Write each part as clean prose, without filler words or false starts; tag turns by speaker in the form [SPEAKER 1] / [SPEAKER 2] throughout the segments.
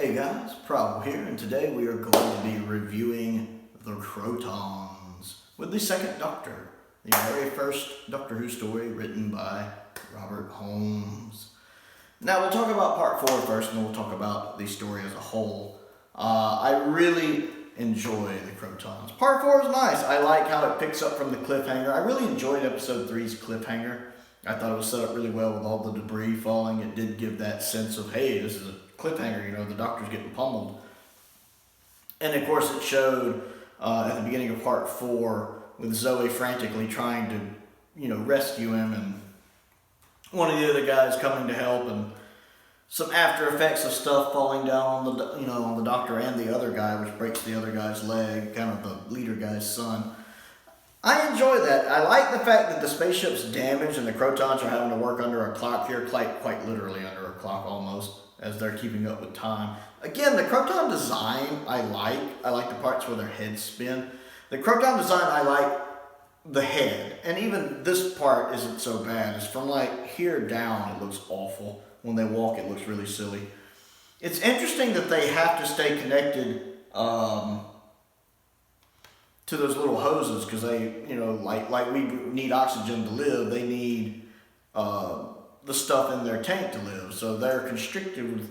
[SPEAKER 1] Hey guys, Prowl here, and today we are going to be reviewing the Krotons with the second Doctor, the very first Doctor Who story written by Robert Holmes. Now we'll talk about part 4 first, and then we'll talk about the story as a whole. I really enjoy the Krotons. Part 4 is nice. I like how it picks up from the cliffhanger. I really enjoyed episode 3's cliffhanger. I thought it was set up really well with all the debris falling. It did give that sense of, hey, this is a cliffhanger, you know, the Doctor's getting pummeled. And of course it showed at the beginning of part 4 with Zoe frantically trying to, rescue him, and one of the other guys coming to help, and some after effects of stuff falling down on the Doctor and the other guy, which breaks the other guy's leg, kind of the leader guy's son. I enjoy that. I like the fact that the spaceship's damaged and the Krotons are having to work under a clock here, quite literally under a clock almost, as they're keeping up with time. Again, the Kroton design I like. I like the parts where their heads spin. The Kroton design, I like the head. And even this part isn't so bad. It's from like here down, it looks awful. When they walk, it looks really silly. It's interesting that they have to stay connected to those little hoses, because they, like we need oxygen to live, they need the stuff in their tank to live. So they're constricted with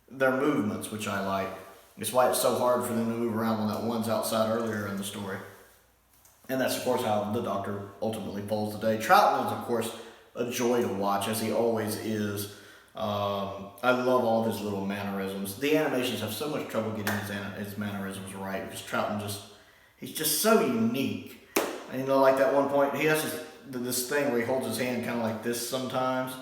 [SPEAKER 1] their movements, which I like. It's why it's so hard for them to move around when that one's outside earlier in the story. And that's, of course, how the Doctor ultimately falls today. Troughton is, of course, a joy to watch, as he always is. I love all of his little mannerisms. The animations have so much trouble getting his mannerisms right, because Troughton he's just so unique. And like that one point, he has this thing where he holds his hand kind of like this sometimes,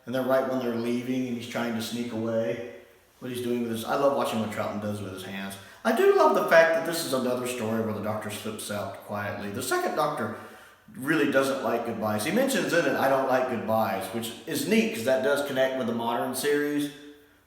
[SPEAKER 1] and then right when they're leaving and he's trying to sneak away, what he's doing with his, I love watching what Troughton does with his hands. I do love the fact that this is another story where the Doctor slips out quietly. The second Doctor really doesn't like goodbyes. He mentions in it, I don't like goodbyes, which is neat because that does connect with the modern series,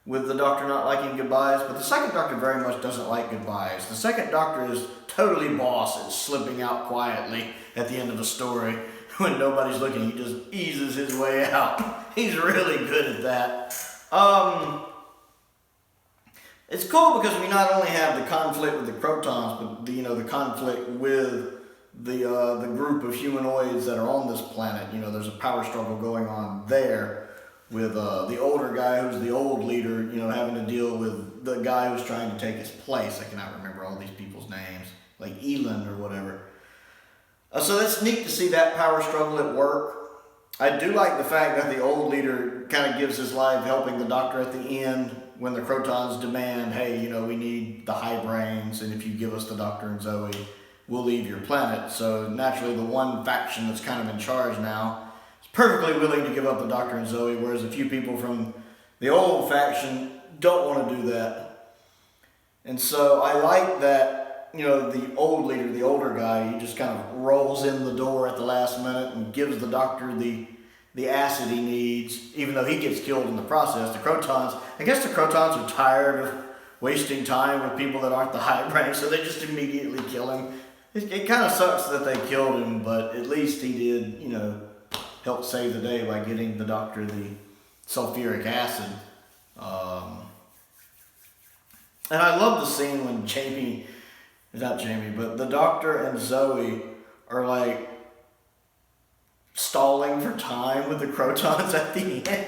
[SPEAKER 1] with the Doctor not liking goodbyes, but the second Doctor very much doesn't like goodbyes. The second Doctor is totally boss at slipping out quietly at the end of a story when nobody's looking. He just eases his way out. He's really good at that. It's cool because we not only have the conflict with the Krotons, but the conflict with the group of humanoids that are on this planet. There's a power struggle going on there, with the older guy who's the old leader, having to deal with the guy who's trying to take his place. I cannot remember all these people's names, like Elon or whatever. So that's neat to see that power struggle at work. I do like the fact that the old leader kind of gives his life helping the Doctor at the end when the Krotons demand, hey, we need the high brains, and if you give us the Doctor and Zoe, we'll leave your planet. So naturally the one faction that's kind of in charge now perfectly willing to give up the Doctor and Zoe, whereas a few people from the old faction don't want to do that. And so I like that, the old leader, the older guy, he just kind of rolls in the door at the last minute and gives the Doctor the acid he needs, even though he gets killed in the process. The Krotons, I guess the Krotons are tired of wasting time with people that aren't the high brain, so they just immediately kill him. It kind of sucks that they killed him, but at least he did, help save the day by getting the Doctor the sulfuric acid. And I love the scene when but the Doctor and Zoe are like stalling for time with the Krotons at the end.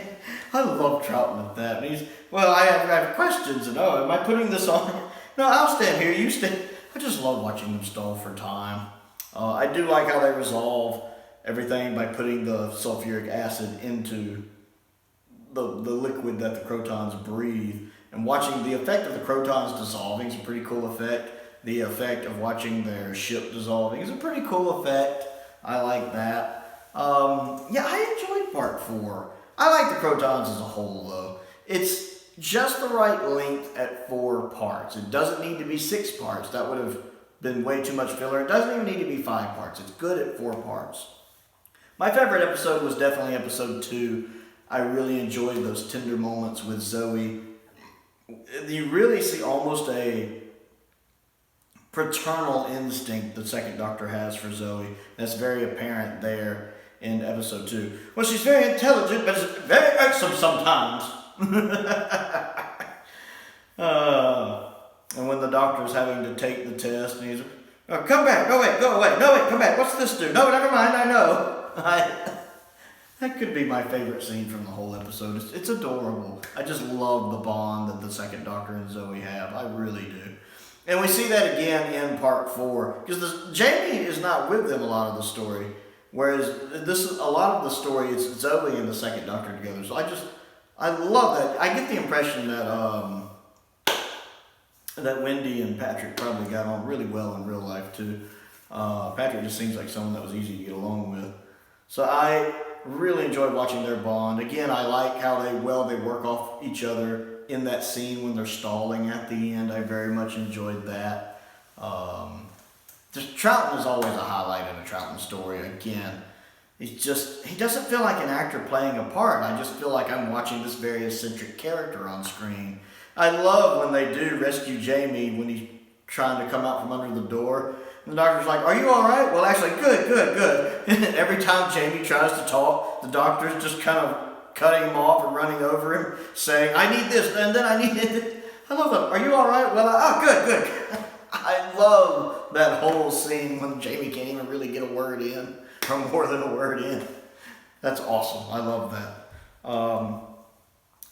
[SPEAKER 1] I love Troughton at that. And I have questions, and am I putting this on? No, I'll stand here, you stand. I just love watching them stall for time. I do like how they resolve everything by putting the sulfuric acid into the liquid that the Krotons breathe. And watching the effect of the Krotons dissolving is a pretty cool effect. The effect of watching their ship dissolving is a pretty cool effect. I like that. I enjoyed part 4. I like the Krotons as a whole, though. It's just the right length at 4 parts. It doesn't need to be 6 parts. That would have been way too much filler. It doesn't even need to be 5 parts. It's good at 4 parts. My favorite episode was definitely episode 2. I really enjoyed those tender moments with Zoe. You really see almost a paternal instinct the second Doctor has for Zoe. That's very apparent there in episode 2. Well, she's very intelligent, but it's very irksome sometimes. the doctor's having to take the test, and he's, oh, come back, no wait, go away, no wait, come back, what's this do? No, never mind, I know. That could be my favorite scene from the whole episode. It's adorable. I just love the bond that the second Doctor and Zoe have. I really do. And we see that again in part 4, because Jamie is not with them a lot of the story, whereas a lot of the story is Zoe and the second Doctor together. So I love that. I get the impression that that Wendy and Patrick probably got on really well in real life too. Patrick just seems like someone that was easy to get along with. So I really enjoyed watching their bond. Again, I like how they work off each other in that scene when they're stalling at the end. I very much enjoyed that. Just Troughton is always a highlight in a Troughton story. Again, he doesn't feel like an actor playing a part. I just feel like I'm watching this very eccentric character on screen. I love when they do rescue Jamie when he's trying to come out from under the door. And the doctor's like, are you all right? Well, actually, good. And every time Jamie tries to talk, the doctor's just kind of cutting him off and running over him, saying, I need this, and then I need it. I love that. Are you all right? Well, good. I love that whole scene when Jamie can't even really get a word in, or more than a word in. That's awesome. I love that.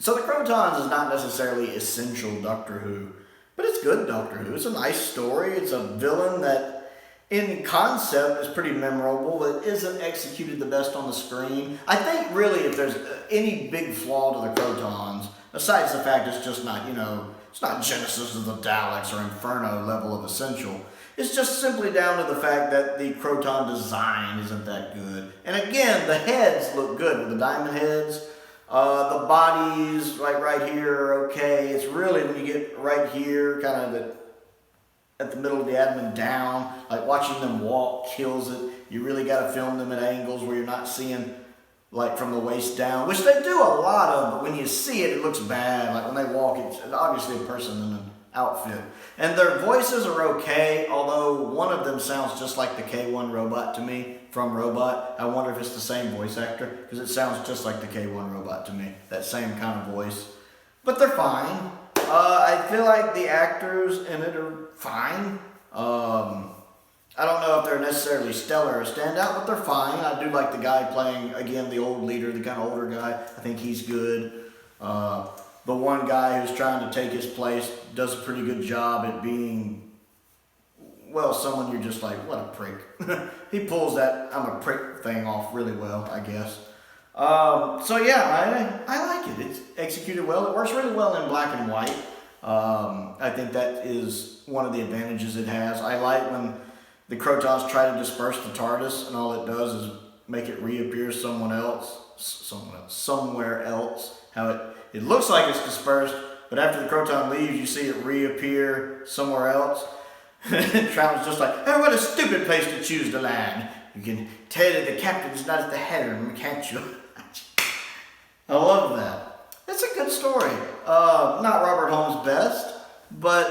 [SPEAKER 1] So the Krotons is not necessarily essential Doctor Who, but it's good Doctor Who. It's a nice story. It's a villain that, in concept, is pretty memorable, but isn't executed the best on the screen. I think, really, if there's any big flaw to the Krotons, besides the fact it's just not, it's not Genesis of the Daleks or Inferno level of essential, it's just simply down to the fact that the Kroton design isn't that good. And again, the heads look good with the diamond heads. The bodies, right here, are okay. It's really when you get right here, kind of at the middle of the abdomen down, like watching them walk kills it. You really got to film them at angles where you're not seeing, like, from the waist down, which they do a lot of, but when you see it, it looks bad. Like when they walk, it's obviously a person in an outfit. And their voices are okay, although one of them sounds just like the K1 robot to me from Robot. I wonder if it's the same voice actor, because it sounds just like the K1 robot to me, that same kind of voice. But they're fine. I feel like the actors in it are fine. I don't know if they're necessarily stellar or standout, but they're fine. I do like the guy playing, again, the old leader, the kind of older guy. I think he's good. The one guy who's trying to take his place does a pretty good job at being, well, someone you're just like, what a prick. He pulls that I'm a prick thing off really well, I guess. So yeah, I like it. It's executed well. It works really well in black and white. I think that is one of the advantages it has. I like when the Krotons try to disperse the TARDIS, and all it does is make it reappear somewhere else. How it looks like it's dispersed, but after the Kroton leaves, you see it reappear somewhere else. Trouton's just like, oh, what a stupid place to choose to land. You can tell that the captain's not at the helm, can't you? I love that. It's a good story. Not Robert Holmes' best, but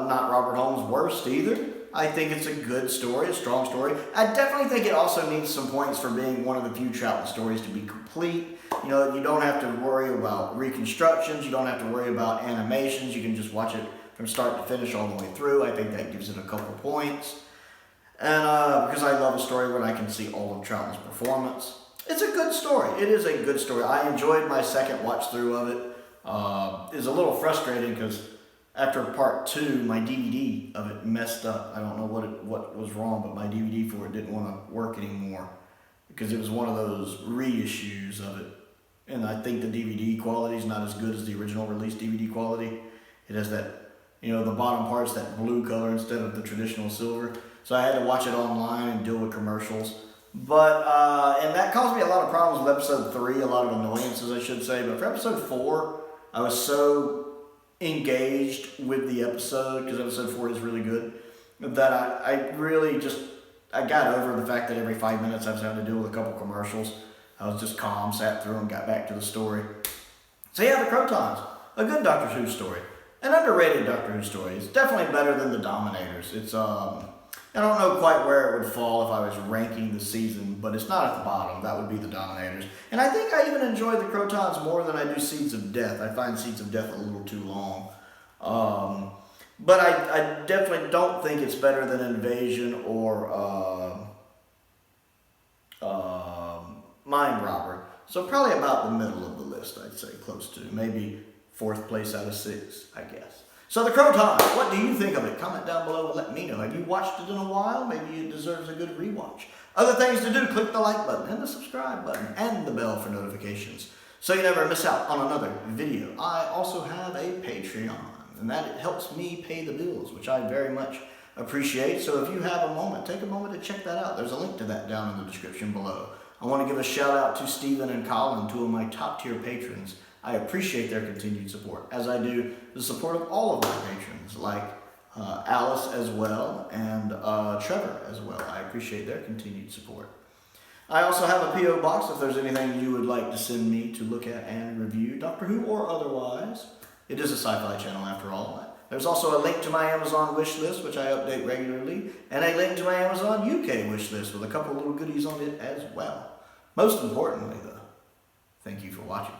[SPEAKER 1] not Robert Holmes' worst either. I think it's a good story, a strong story. I definitely think it also needs some points for being one of the few Troughton stories to be complete. You don't have to worry about reconstructions. You don't have to worry about animations. You can just watch it from start to finish all the way through. I think that gives it a couple points. And because I love a story when I can see all of Troughton's performance. It's a good story. It is a good story. I enjoyed my second watch through of it. It was a little frustrating because after part 2, my DVD of it messed up. I don't know what was wrong, but my DVD for it didn't want to work anymore because it was one of those reissues of it. And I think the DVD quality is not as good as the original release DVD quality. It has that, the bottom part's that blue color instead of the traditional silver. So I had to watch it online and deal with commercials. But, and that caused me a lot of problems with episode 3, a lot of annoyances, I should say. But for episode 4, I was so engaged with the episode, because episode 4 is really good, that I really just, I got over the fact that every 5 minutes I was having to deal with a couple commercials. I was just calm, sat through and got back to the story. So yeah, the Krotons, a good Doctor Who story. An underrated Doctor Who story. It's definitely better than the Dominators. It's, I don't know quite where it would fall if I was ranking the season, but it's not at the bottom. That would be the Dominators. And I think I even enjoy the Krotons more than I do Seeds of Death. I find Seeds of Death a little too long. But I definitely don't think it's better than Invasion or Mind Robber. So probably about the middle of the list, I'd say, close to. Maybe 4th place out of 6, I guess. So the Krotons, what do you think of it? Comment down below and let me know. Have you watched it in a while? Maybe it deserves a good rewatch. Other things to do, click the like button and the subscribe button and the bell for notifications so you never miss out on another video. I also have a Patreon, and that helps me pay the bills, which I very much appreciate. So if you have a moment, take a moment to check that out. There's a link to that down in the description below. I want to give a shout out to Stephen and Colin, 2 of my top tier patrons. I appreciate their continued support, as I do the support of all of my patrons, like Alice as well, and Trevor as well. I appreciate their continued support. I also have a P.O. box if there's anything you would like to send me to look at and review, Doctor Who or otherwise. It is a sci-fi channel after all. There's also a link to my Amazon wish list, which I update regularly, and a link to my Amazon UK wish list with a couple little goodies on it as well. Most importantly, though, thank you for watching.